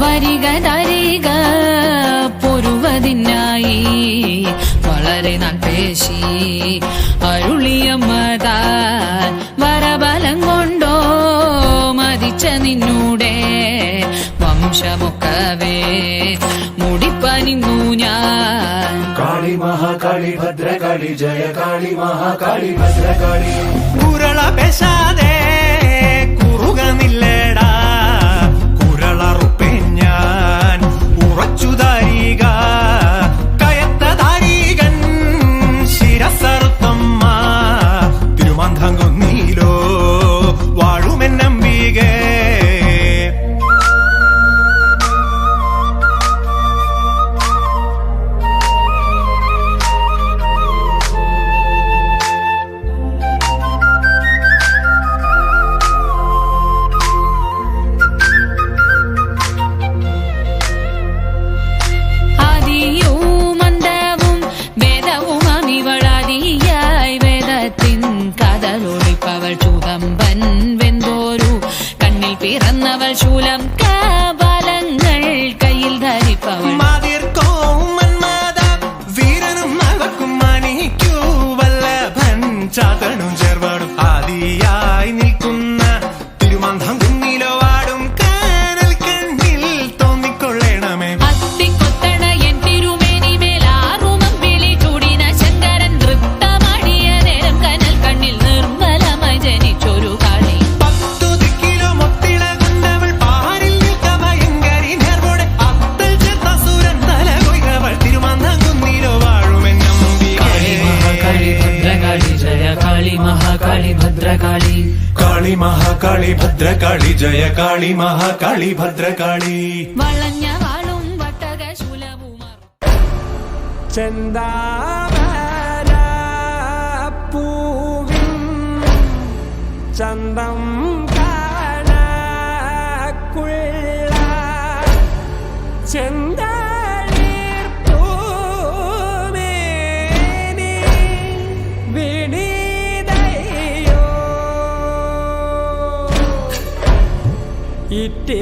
വരിക തരിക പൊരുവതിനായി വളരെ നാൾ പേശി അരുളിയമ്മതാൽ വരബലം കൊണ്ടോ മതിച്ച നിന്നൂടെ വംശമൊക്കവേ മുടിപ്പനിന്നു ഞാൻ. കാളി മഹാകാളി ഭദ്രകാളി ജയ കാളി മഹാകാളി ഭദ്രകാളി. കുരള പെശാതെ കുറുക നില്ലേടാ കുരളറുപ്പേൻ ഞാൻ ഉറച്ചു താരീക കയത്ത താരീകൻ ശിരസറുത്തമ്മ തിരുമന്ധം കൊന്നീലോ വാഴുമെന്നമ്പികേ. ചൂതമ്പൻ വെന്തോരു കണ്ണിൽ പിറന്നവൾ ശൂലം കാബലങ്ങൾ കയ്യിൽ ധരിപ്പവൾ വീരനും മകക്കും മണിക്കൂ വല്ലഭൻ ചാതനും ചേർവാടും ആദിയായി നിൽക്കുന്ന തിരുമന്ധം കുന്നിലോ വാടും കാനൽ കണ്ണിൽ തോന്നിക്കൊള്ളണമേ. അത്തിക്കൊത്തണ എൻ തിരുമേനി മേലാറുമം വിളി ചൂടിന ശങ്കരൻ നൃത്തമാടിയ നേരം കനൽ കണ്ണിൽ നിർമ്മലമായി ജനിച്ചൊരു കാളി. 10 കിലോ മൊത്തിള കൊണ്ടവൾ പാരിൽ നിൽക്ക ഭയങ്കരി നേർവോടെ അത്തൽ ചേർത്ത സൂരൻ തല കൊയ്തവൾ തിരുമന്ധം കുന്നിലോ വാഴുമെന്നമ്പികേ. കാളി ഭദ്രകാളി ജയ കാളി മഹാകാളി ഭദ്രകാളി. കാളി മഹാകാളി ഭദ്രകാളി ജയ കാളി മഹാകാളി ഭദ്രകാളി. വളഞ്ഞ വാളും വട്ടക ശൂലവുമാർ ചെന്താമരപ്പൂവിൻ ചന്തം കാണക്കുള്ള ചെന്തളിർപ്പൂമേനി വിനീതയോ ഇറ്റേ